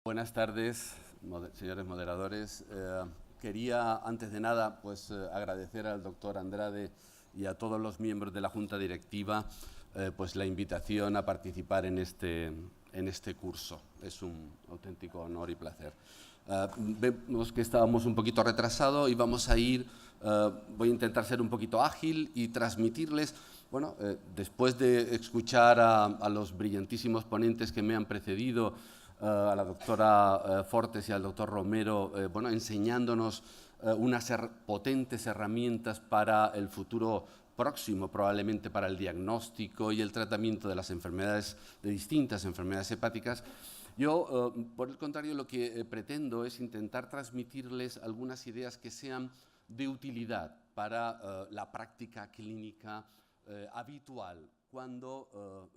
Buenas tardes, señores moderadores. Quería, antes de nada, agradecer al doctor Andrade y a todos los miembros de la Junta Directiva la invitación a participar en este curso. Es un auténtico honor y placer. Vemos que estábamos un poquito retrasados y vamos a voy a intentar ser un poquito ágil y transmitirles, después de escuchar a los brillantísimos ponentes que me han precedido, a la doctora Fortes y al doctor Romero, enseñándonos unas potentes herramientas para el futuro próximo, probablemente para el diagnóstico y el tratamiento de las enfermedades, de distintas enfermedades hepáticas. Yo, por el contrario, lo que pretendo es intentar transmitirles algunas ideas que sean de utilidad para la práctica clínica habitual, cuando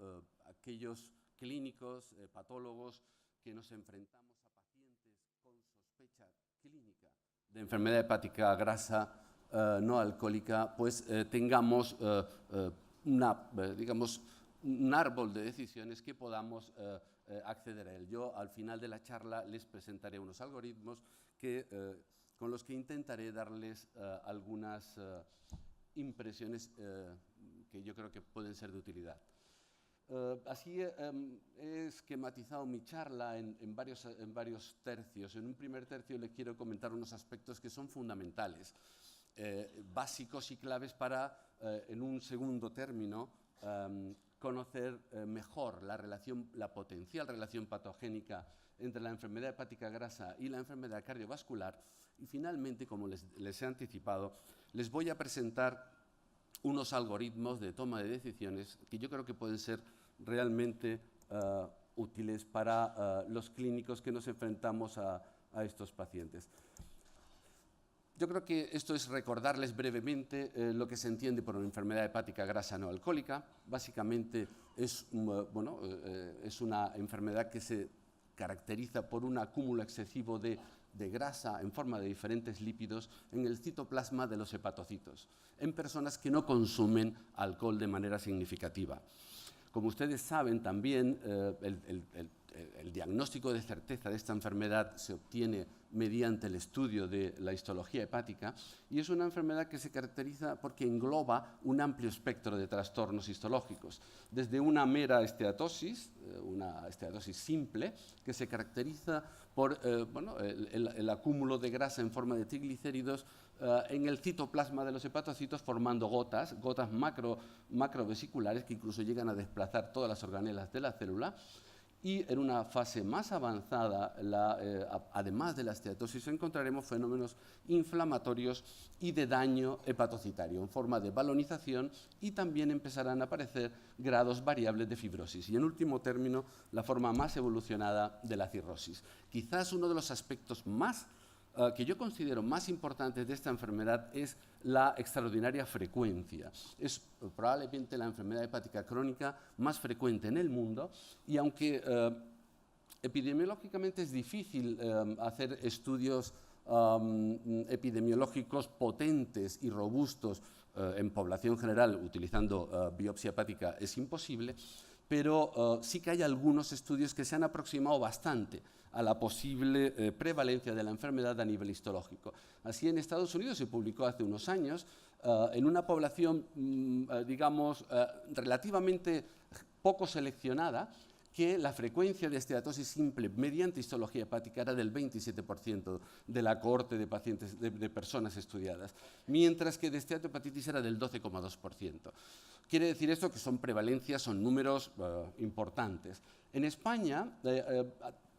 aquellos clínicos, patólogos, que nos enfrentamos a pacientes con sospecha clínica de enfermedad hepática grasa no alcohólica, tengamos digamos, un árbol de decisiones que podamos acceder a él. Yo, al final de la charla, les presentaré unos algoritmos con los que intentaré darles algunas impresiones que yo creo que pueden ser de utilidad. Así he esquematizado mi charla en varios tercios. En un primer tercio les quiero comentar unos aspectos que son fundamentales, básicos y claves para, en un segundo término, conocer mejor la potencial relación patogénica entre la enfermedad hepática grasa y la enfermedad cardiovascular. Y finalmente, como les he anticipado, les voy a presentar unos algoritmos de toma de decisiones que yo creo que pueden ser realmente útiles para los clínicos que nos enfrentamos a estos pacientes. Yo creo que esto es recordarles brevemente lo que se entiende por una enfermedad hepática grasa no alcohólica. Básicamente es una enfermedad que se caracteriza por un acúmulo excesivo de grasa en forma de diferentes lípidos en el citoplasma de los hepatocitos, en personas que no consumen alcohol de manera significativa. Como ustedes saben, también el diagnóstico de certeza de esta enfermedad se obtiene mediante el estudio de la histología hepática, y es una enfermedad que se caracteriza porque engloba un amplio espectro de trastornos histológicos, desde una mera esteatosis, una esteatosis simple, que se caracteriza por el acúmulo de grasa en forma de triglicéridos en el citoplasma de los hepatocitos, formando gotas macrovesiculares que incluso llegan a desplazar todas las organelas de la célula. Y en una fase más avanzada, además de la esteatosis, encontraremos fenómenos inflamatorios y de daño hepatocitario en forma de balonización, y también empezarán a aparecer grados variables de fibrosis. Y en último término, la forma más evolucionada de la cirrosis. Quizás uno de los aspectos que yo considero más importantes de esta enfermedad es la extraordinaria frecuencia. Es probablemente la enfermedad hepática crónica más frecuente en el mundo, y aunque epidemiológicamente es difícil hacer estudios epidemiológicos potentes y robustos en población general utilizando biopsia hepática, es imposible, pero sí que hay algunos estudios que se han aproximado bastante a la posible prevalencia de la enfermedad a nivel histológico. Así, en Estados Unidos se publicó hace unos años, en una población, relativamente poco seleccionada, que la frecuencia de esteatosis simple mediante histología hepática era del 27% de la cohorte de pacientes, de personas estudiadas, mientras que de esteatohepatitis era del 12,2%. Quiere decir esto que son prevalencias, son números importantes. En España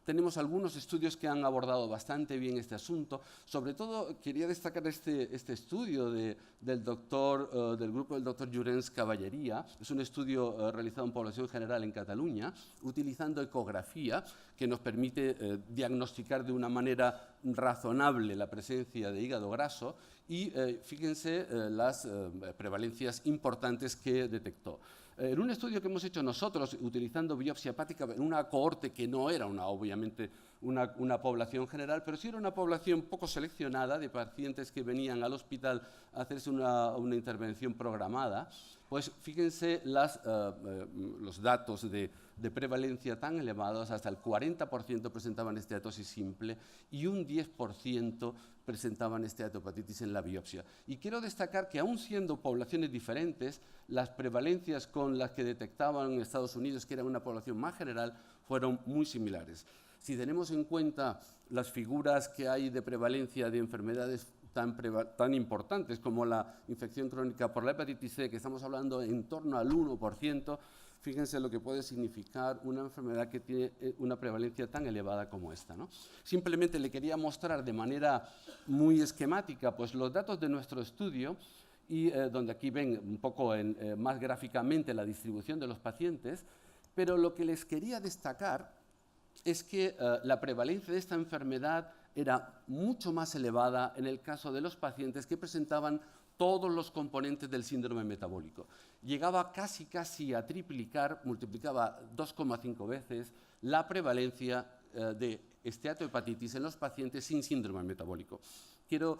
tenemos algunos estudios que han abordado bastante bien este asunto. Sobre todo, quería destacar este estudio del grupo del doctor Llorens Caballería. Es un estudio realizado en población general en Cataluña, utilizando ecografía, que nos permite diagnosticar de una manera razonable la presencia de hígado graso, y fíjense las prevalencias importantes que detectó. En un estudio que hemos hecho nosotros, utilizando biopsia hepática en una cohorte que no era obviamente una población general, pero sí era una población poco seleccionada de pacientes que venían al hospital a hacerse una intervención programada. Pues fíjense los datos de prevalencia tan elevados, hasta el 40% presentaban esteatosis simple y un 10% presentaban esteatopatitis en la biopsia. Y quiero destacar que, aun siendo poblaciones diferentes, las prevalencias con las que detectaban en Estados Unidos, que era una población más general, fueron muy similares. Si tenemos en cuenta las figuras que hay de prevalencia de enfermedades tan importantes como la infección crónica por la hepatitis C, que estamos hablando en torno al 1%, fíjense lo que puede significar una enfermedad que tiene una prevalencia tan elevada como esta, ¿no? Simplemente le quería mostrar de manera muy esquemática pues, los datos de nuestro estudio, y donde aquí ven un poco más gráficamente la distribución de los pacientes, pero lo que les quería destacar es que la prevalencia de esta enfermedad era mucho más elevada en el caso de los pacientes que presentaban todos los componentes del síndrome metabólico. Llegaba casi a triplicar, multiplicaba 2,5 veces la prevalencia de esteatohepatitis en los pacientes sin síndrome metabólico. Quiero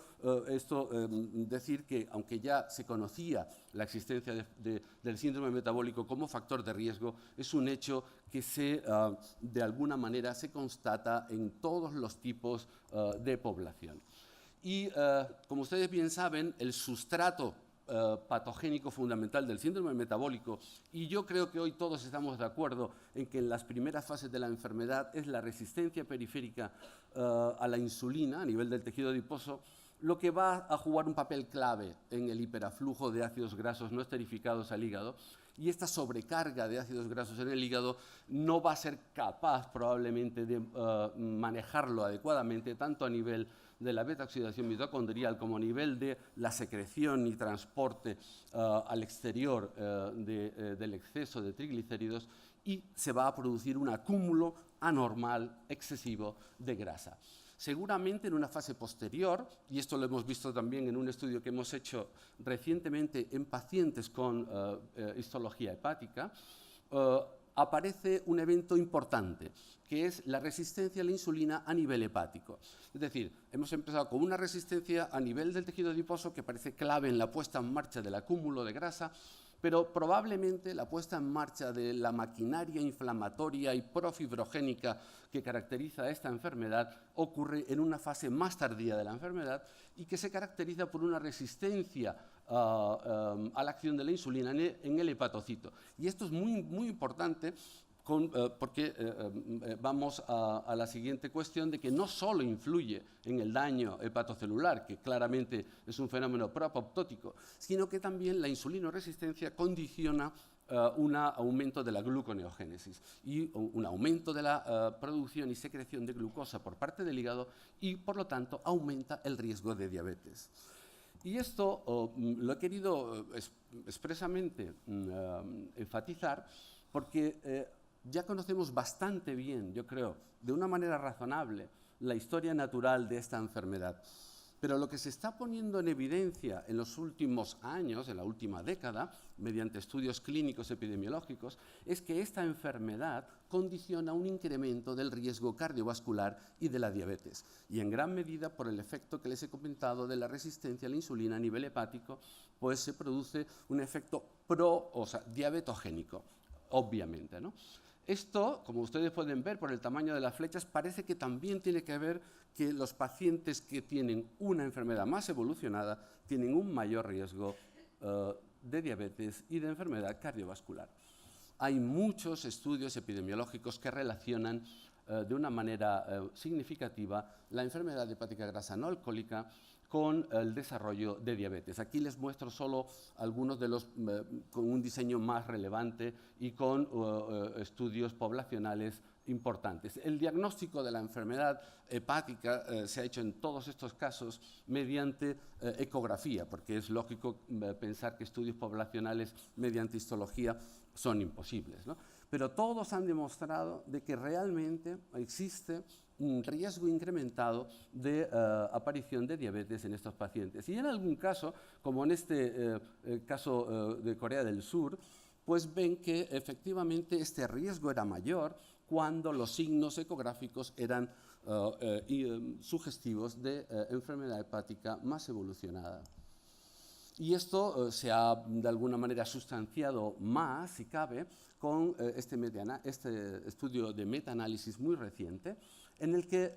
decir que, aunque ya se conocía la existencia del síndrome metabólico como factor de riesgo, es un hecho que de alguna manera se constata en todos los tipos de población. Y, como ustedes bien saben, el sustrato patogénico fundamental del síndrome metabólico, y yo creo que hoy todos estamos de acuerdo en que en las primeras fases de la enfermedad es la resistencia periférica a la insulina a nivel del tejido adiposo, lo que va a jugar un papel clave en el hiperaflujo de ácidos grasos no esterificados al hígado, y esta sobrecarga de ácidos grasos en el hígado no va a ser capaz probablemente de manejarlo adecuadamente, tanto a nivel de la beta-oxidación mitocondrial como a nivel de la secreción y transporte al exterior del exceso de triglicéridos, y se va a producir un acúmulo anormal, excesivo de grasa. Seguramente en una fase posterior, y esto lo hemos visto también en un estudio que hemos hecho recientemente en pacientes con histología hepática, aparece un evento importante, que es la resistencia a la insulina a nivel hepático. Es decir, hemos empezado con una resistencia a nivel del tejido adiposo que parece clave en la puesta en marcha del acúmulo de grasa, pero probablemente la puesta en marcha de la maquinaria inflamatoria y profibrogénica que caracteriza esta enfermedad ocurre en una fase más tardía de la enfermedad, y que se caracteriza por una resistencia a la acción de la insulina en el hepatocito. Y esto es muy importante porque vamos a la siguiente cuestión de que no solo influye en el daño hepatocelular, que claramente es un fenómeno proapoptótico, sino que también la insulinoresistencia condiciona un aumento de la gluconeogénesis y un aumento de la producción y secreción de glucosa por parte del hígado, y por lo tanto aumenta el riesgo de diabetes. Y esto lo he querido expresamente enfatizar porque ya conocemos bastante bien, yo creo, de una manera razonable, la historia natural de esta enfermedad. Pero lo que se está poniendo en evidencia en los últimos años, en la última década, mediante estudios clínicos epidemiológicos, es que esta enfermedad condiciona un incremento del riesgo cardiovascular y de la diabetes, y en gran medida por el efecto que les he comentado de la resistencia a la insulina a nivel hepático, pues se produce un efecto diabetogénico, obviamente, ¿no? Esto, como ustedes pueden ver por el tamaño de las flechas, parece que también tiene que ver que los pacientes que tienen una enfermedad más evolucionada tienen un mayor riesgo de diabetes y de enfermedad cardiovascular. Hay muchos estudios epidemiológicos que relacionan de una manera significativa la enfermedad hepática grasa no alcohólica con el desarrollo de diabetes. Aquí les muestro solo algunos de los con un diseño más relevante y con estudios poblacionales importantes. El diagnóstico de la enfermedad hepática se ha hecho en todos estos casos mediante ecografía, porque es lógico pensar que estudios poblacionales mediante histología son imposibles, ¿no? Pero todos han demostrado de que realmente existe un riesgo incrementado de aparición de diabetes en estos pacientes. Y en algún caso, como en este caso de Corea del Sur, pues ven que efectivamente este riesgo era mayor cuando los signos ecográficos eran sugestivos de enfermedad hepática más evolucionada. Y esto se ha de alguna manera sustanciado más, si cabe, con este estudio de metaanálisis muy reciente, en el que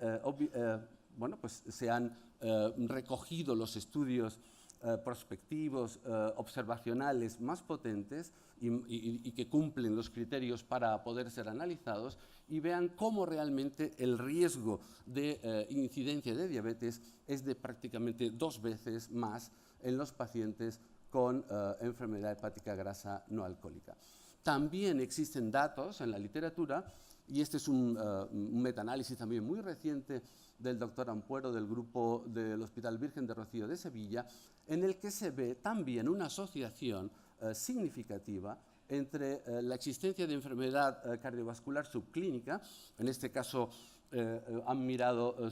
bueno, pues se han recogido los estudios prospectivos, observacionales más potentes y que cumplen los criterios para poder ser analizados, y vean cómo realmente el riesgo de incidencia de diabetes es de prácticamente 2 veces más en los pacientes con enfermedad hepática grasa no alcohólica. También existen datos en la literatura, y este es un metaanálisis también muy reciente del doctor Ampuero del grupo del Hospital Virgen de Rocío de Sevilla, en el que se ve también una asociación significativa entre la existencia de enfermedad cardiovascular subclínica, en este caso han mirado,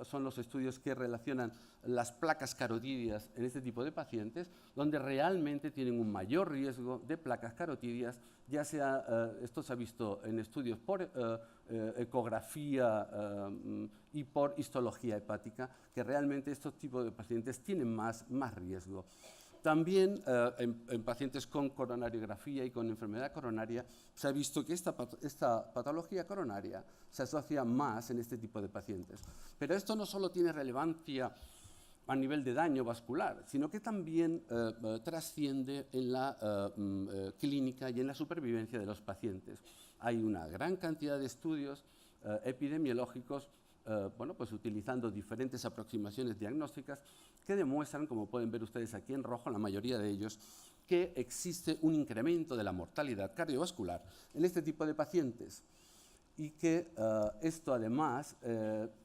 son los estudios que relacionan las placas carotídeas en este tipo de pacientes, donde realmente tienen un mayor riesgo de placas carotídeas, ya sea, esto se ha visto en estudios por ecografía y por histología hepática, que realmente estos tipos de pacientes tienen más riesgo. También en pacientes con coronariografía y con enfermedad coronaria se ha visto que esta patología coronaria se asocia más en este tipo de pacientes. Pero esto no solo tiene relevancia a nivel de daño vascular, sino que también trasciende en la clínica y en la supervivencia de los pacientes. Hay una gran cantidad de estudios epidemiológicos bueno, pues utilizando diferentes aproximaciones diagnósticas que demuestran, como pueden ver ustedes aquí en rojo, la mayoría de ellos, que existe un incremento de la mortalidad cardiovascular en este tipo de pacientes, y que esto además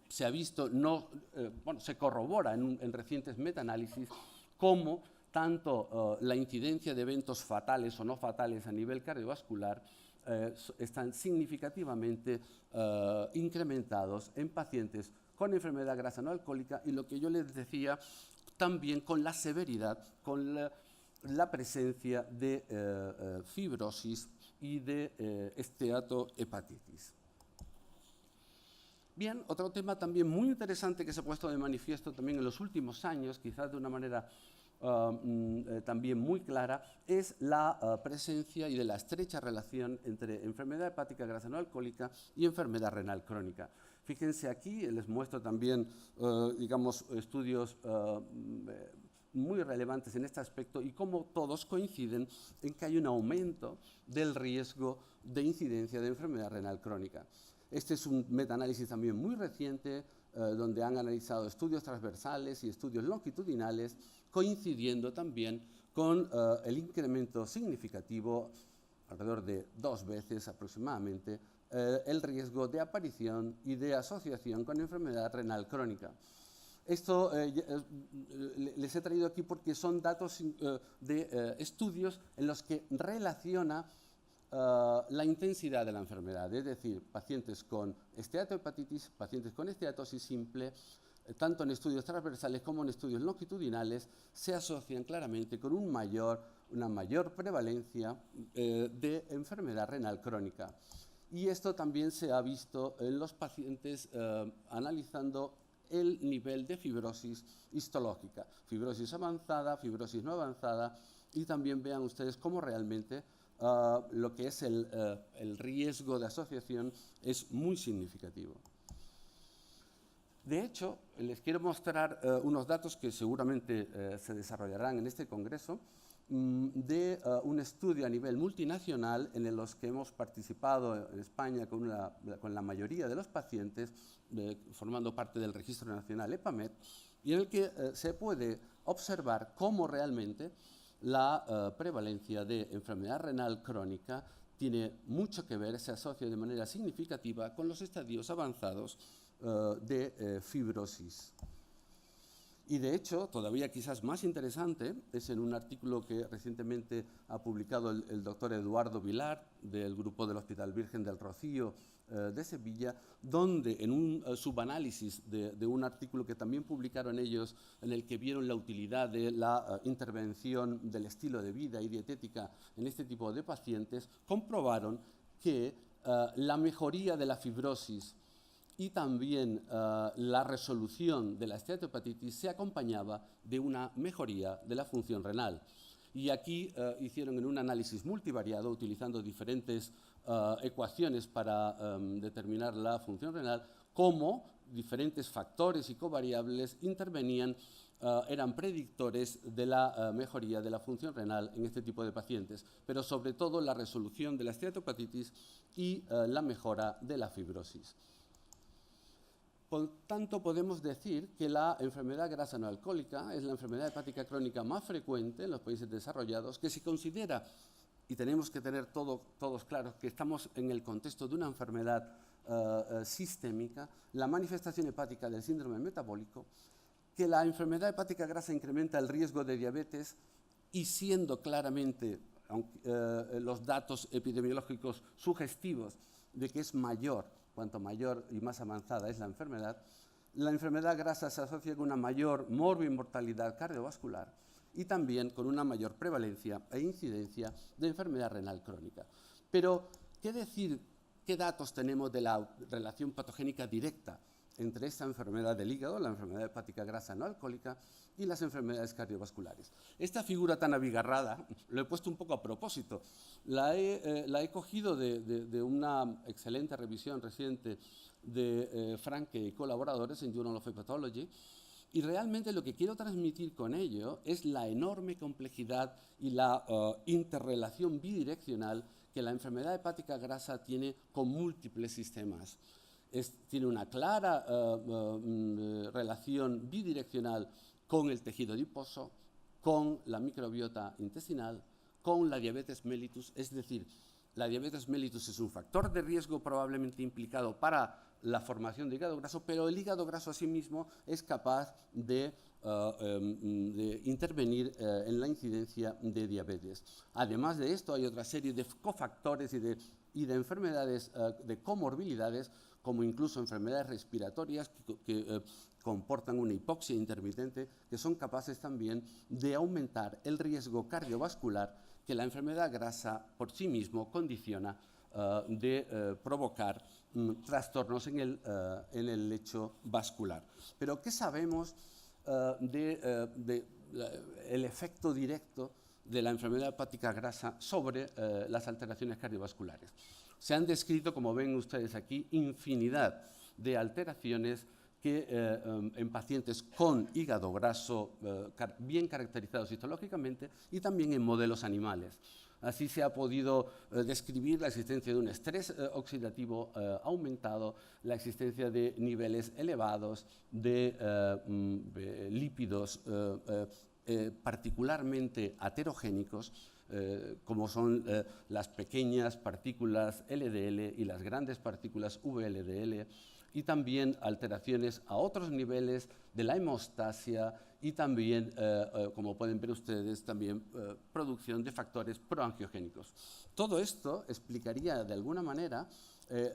se ha visto, bueno, se corrobora en recientes metaanálisis como tanto la incidencia de eventos fatales o no fatales a nivel cardiovascular están significativamente incrementados en pacientes con enfermedad grasa no alcohólica, y lo que yo les decía, también con la severidad, con la presencia de fibrosis y de esteatohepatitis. Bien, otro tema también muy interesante que se ha puesto de manifiesto también en los últimos años, quizás de una manera también muy clara, es la presencia y de la estrecha relación entre enfermedad hepática grasa no alcohólica y enfermedad renal crónica. Fíjense aquí, les muestro también, digamos, estudios muy relevantes en este aspecto, y cómo todos coinciden en que hay un aumento del riesgo de incidencia de enfermedad renal crónica. Este es un metaanálisis también muy reciente, donde han analizado estudios transversales y estudios longitudinales, coincidiendo también con el incremento significativo, alrededor de 2 veces aproximadamente, el riesgo de aparición y de asociación con enfermedad renal crónica. Esto les he traído aquí porque son datos de estudios en los que relaciona la intensidad de la enfermedad, es decir, pacientes con esteatohepatitis, pacientes con esteatosis simple, tanto en estudios transversales como en estudios longitudinales, se asocian claramente con una mayor prevalencia de enfermedad renal crónica. Y esto también se ha visto en los pacientes analizando el nivel de fibrosis histológica, fibrosis avanzada, fibrosis no avanzada, y también vean ustedes cómo realmente lo que es el riesgo de asociación es muy significativo. De hecho, les quiero mostrar unos datos que seguramente se desarrollarán en este congreso, de un estudio a nivel multinacional en los que hemos participado en España con la mayoría de los pacientes, formando parte del Registro Nacional EPAMED, y en el que se puede observar cómo realmente la prevalencia de enfermedad renal crónica tiene mucho que ver, se asocia de manera significativa con los estadios avanzados de fibrosis. Y de hecho, todavía quizás más interesante, es en un artículo que recientemente ha publicado el doctor Eduardo Vilar, del grupo del Hospital Virgen del Rocío de Sevilla, donde en un subanálisis de un artículo que también publicaron ellos, en el que vieron la utilidad de la intervención del estilo de vida y dietética en este tipo de pacientes, comprobaron que la mejoría de la fibrosis y también la resolución de la esteatohepatitis se acompañaba de una mejoría de la función renal. Y aquí hicieron en un análisis multivariado, utilizando diferentes ecuaciones para determinar la función renal, cómo diferentes factores y covariables intervenían, eran predictores de la mejoría de la función renal en este tipo de pacientes, pero sobre todo la resolución de la esteatohepatitis y la mejora de la fibrosis. Por tanto, podemos decir que la enfermedad grasa no alcohólica es la enfermedad hepática crónica más frecuente en los países desarrollados, que se considera, y tenemos que tener todos claros, que estamos en el contexto de una enfermedad sistémica, la manifestación hepática del síndrome metabólico, que la enfermedad hepática grasa incrementa el riesgo de diabetes y siendo claramente los datos epidemiológicos sugestivos de que es mayor, cuanto mayor y más avanzada es la enfermedad grasa se asocia con una mayor morbimortalidad cardiovascular y también con una mayor prevalencia e incidencia de enfermedad renal crónica. Pero, ¿qué decir, qué datos tenemos de la relación patogénica directa entre esta enfermedad del hígado, la enfermedad hepática grasa no alcohólica, y las enfermedades cardiovasculares? Esta figura tan abigarrada, lo he puesto un poco a propósito, la he cogido de una excelente revisión reciente de Franke y colaboradores en Journal of Hepatology, y realmente lo que quiero transmitir con ello es la enorme complejidad y la interrelación bidireccional que la enfermedad hepática grasa tiene con múltiples sistemas. Tiene una clara relación bidireccional con el tejido adiposo, con la microbiota intestinal, con la diabetes mellitus, es decir, la diabetes mellitus es un factor de riesgo probablemente implicado para la formación de hígado graso, pero el hígado graso asimismo es capaz de intervenir en la incidencia de diabetes. Además de esto, hay otra serie de cofactores y de enfermedades, de comorbilidades, como incluso enfermedades respiratorias que comportan una hipoxia intermitente, que son capaces también de aumentar el riesgo cardiovascular que la enfermedad grasa por sí mismo condiciona de provocar trastornos en el lecho vascular. Pero, ¿qué sabemos del efecto directo de la enfermedad hepática grasa sobre las alteraciones cardiovasculares? Se han descrito, como ven ustedes aquí, infinidad de alteraciones que en pacientes con hígado graso bien caracterizados histológicamente y también en modelos animales. Así se ha podido describir la existencia de un estrés oxidativo aumentado, la existencia de niveles elevados de lípidos particularmente aterogénicos, como son las pequeñas partículas LDL y las grandes partículas VLDL, y también alteraciones a otros niveles de la hemostasia y también, como pueden ver ustedes, también producción de factores proangiogénicos. Todo esto explicaría de alguna manera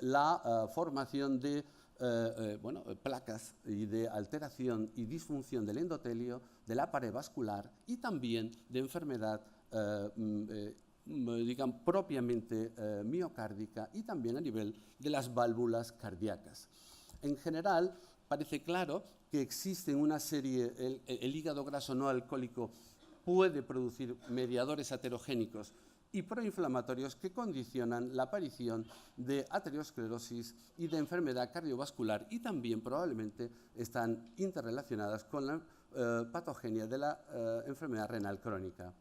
la formación de placas y de alteración y disfunción del endotelio, de la pared vascular y también de enfermedad digamos, propiamente miocárdica y también a nivel de las válvulas cardíacas. En general, parece claro que existen una serie, el hígado graso no alcohólico puede producir mediadores aterogénicos y proinflamatorios que condicionan la aparición de aterosclerosis y de enfermedad cardiovascular y también probablemente están interrelacionadas con la patogenia de la enfermedad renal crónica.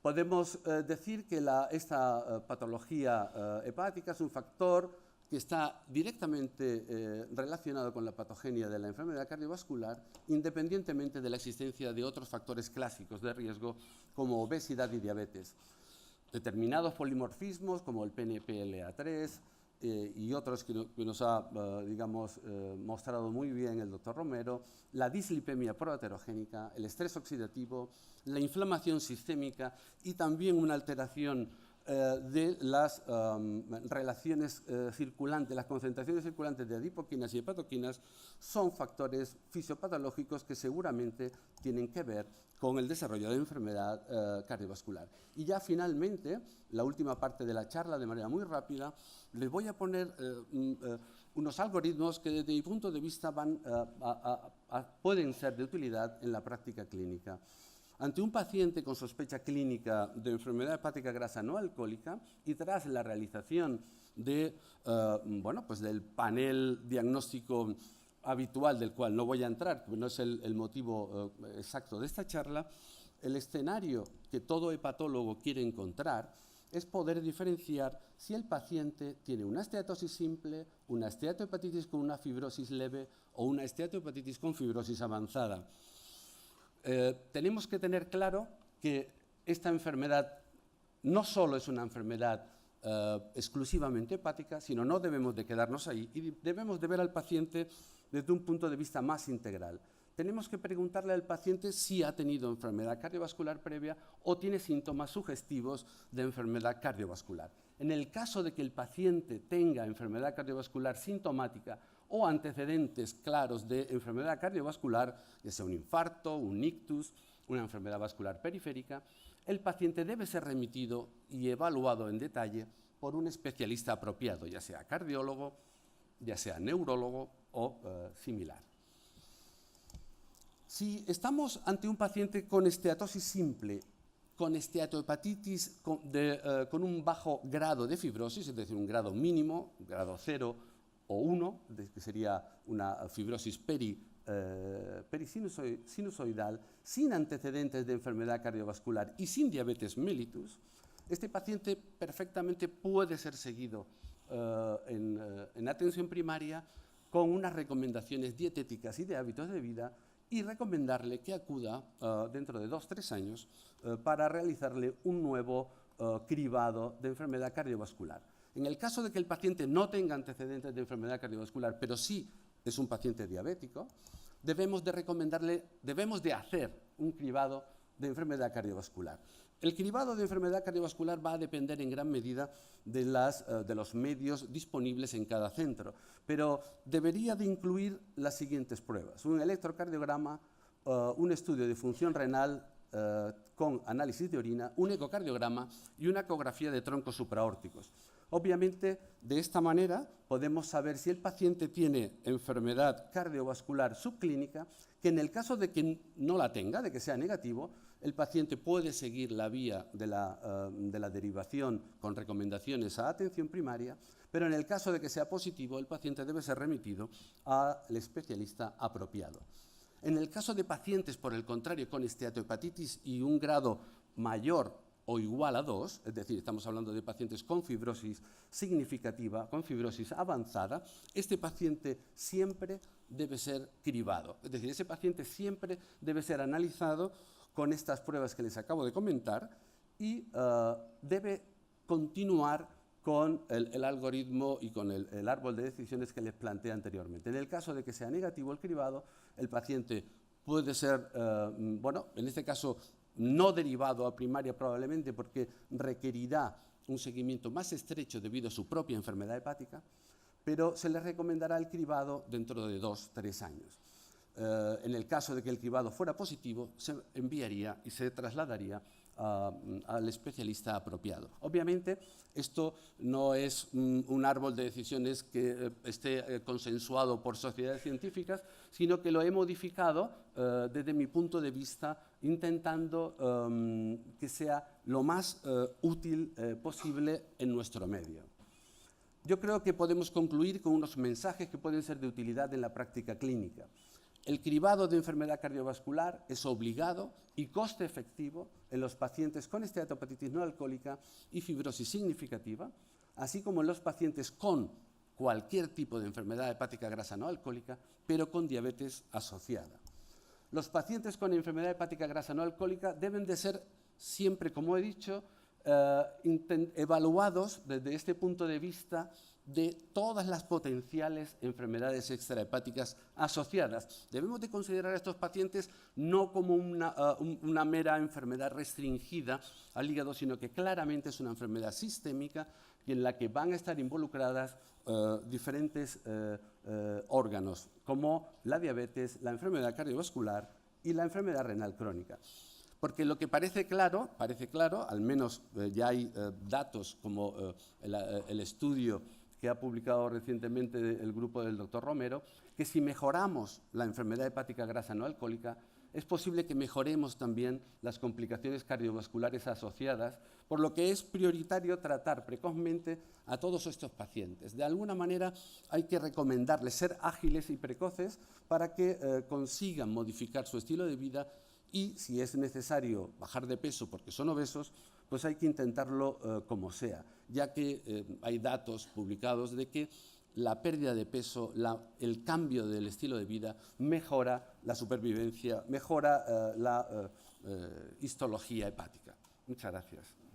Podemos decir que esta patología hepática es un factor que está directamente relacionado con la patogenia de la enfermedad cardiovascular, independientemente de la existencia de otros factores clásicos de riesgo como obesidad y diabetes. Determinados polimorfismos como el PNPLA3 y otros que nos ha mostrado muy bien el doctor Romero, la dislipemia proaterogénica, el estrés oxidativo, la inflamación sistémica y también una alteración de las relaciones circulantes, las concentraciones circulantes de adipoquinas y hepatoquinas son factores fisiopatológicos que seguramente tienen que ver con el desarrollo de enfermedad cardiovascular. Y ya finalmente, la última parte de la charla, de manera muy rápida, les voy a poner unos algoritmos que desde mi punto de vista pueden ser de utilidad en la práctica clínica. Ante un paciente con sospecha clínica de enfermedad hepática grasa no alcohólica y tras la realización de, del panel diagnóstico habitual, del cual no voy a entrar, porque no es el motivo exacto de esta charla, el escenario que todo hepatólogo quiere encontrar es poder diferenciar si el paciente tiene una esteatosis simple, una esteatohepatitis con una fibrosis leve o una esteatohepatitis con fibrosis avanzada. Tenemos que tener claro que esta enfermedad no solo es una enfermedad exclusivamente hepática, sino no debemos de quedarnos ahí y debemos de ver al paciente desde un punto de vista más integral. Tenemos que preguntarle al paciente si ha tenido enfermedad cardiovascular previa o tiene síntomas sugestivos de enfermedad cardiovascular. En el caso de que el paciente tenga enfermedad cardiovascular sintomática o antecedentes claros de enfermedad cardiovascular, ya sea un infarto, un ictus, una enfermedad vascular periférica, el paciente debe ser remitido y evaluado en detalle por un especialista apropiado, ya sea cardiólogo, ya sea neurólogo o similar. Si estamos ante un paciente con esteatosis simple, con esteatohepatitis con un bajo grado de fibrosis, es decir, un grado mínimo, grado 0 o 1, que sería una fibrosis perisinusoidal, sin antecedentes de enfermedad cardiovascular y sin diabetes mellitus, este paciente perfectamente puede ser seguido en atención primaria con unas recomendaciones dietéticas y de hábitos de vida y recomendarle que acuda dentro de 2-3 años para realizarle un nuevo cribado de enfermedad cardiovascular. En el caso de que el paciente no tenga antecedentes de enfermedad cardiovascular, pero sí es un paciente diabético, debemos de hacer un cribado de enfermedad cardiovascular. El cribado de enfermedad cardiovascular va a depender en gran medida de los medios disponibles en cada centro, pero debería de incluir las siguientes pruebas: un electrocardiograma, un estudio de función renal con análisis de orina, un ecocardiograma y una ecografía de troncos supraórticos. Obviamente, de esta manera podemos saber si el paciente tiene enfermedad cardiovascular subclínica, que en el caso de que no la tenga, de que sea negativo, el paciente puede seguir la vía de la derivación con recomendaciones a atención primaria, pero en el caso de que sea positivo, el paciente debe ser remitido al especialista apropiado. En el caso de pacientes, por el contrario, con esteatohepatitis y un grado mayor o igual a 2, es decir, estamos hablando de pacientes con fibrosis significativa, con fibrosis avanzada, este paciente siempre debe ser cribado. Es decir, ese paciente siempre debe ser analizado con estas pruebas que les acabo de comentar y debe continuar con el algoritmo y con el árbol de decisiones que les planteé anteriormente. En el caso de que sea negativo el cribado, el paciente puede ser, en este caso, no derivado a primaria probablemente porque requerirá un seguimiento más estrecho debido a su propia enfermedad hepática, pero se le recomendará el cribado dentro de 2-3 años. En el caso de que el cribado fuera positivo, se enviaría y se trasladaría al especialista apropiado. Obviamente, esto no es un árbol de decisiones que esté consensuado por sociedades científicas, sino que lo he modificado desde mi punto de vista, intentando que sea lo más útil posible en nuestro medio. Yo creo que podemos concluir con unos mensajes que pueden ser de utilidad en la práctica clínica. El cribado de enfermedad cardiovascular es obligado y coste efectivo en los pacientes con esteatohepatitis no alcohólica y fibrosis significativa, así como en los pacientes con cualquier tipo de enfermedad hepática grasa no alcohólica, pero con diabetes asociada. Los pacientes con enfermedad hepática grasa no alcohólica deben de ser siempre, como he dicho, evaluados desde este punto de vista de todas las potenciales enfermedades extrahepáticas asociadas. Debemos de considerar a estos pacientes no como una mera enfermedad restringida al hígado, sino que claramente es una enfermedad sistémica y en la que van a estar involucradas diferentes órganos, como la diabetes, la enfermedad cardiovascular y la enfermedad renal crónica. Porque lo que parece claro, al menos ya hay datos como el estudio que ha publicado recientemente el grupo del doctor Romero, que si mejoramos la enfermedad hepática grasa no alcohólica, es posible que mejoremos también las complicaciones cardiovasculares asociadas, por lo que es prioritario tratar precozmente a todos estos pacientes. De alguna manera hay que recomendarles ser ágiles y precoces para que consigan modificar su estilo de vida y, si es necesario bajar de peso porque son obesos, pues hay que intentarlo como sea, ya que hay datos publicados de que la pérdida de peso, el cambio del estilo de vida mejora la supervivencia, mejora la histología hepática. Muchas gracias.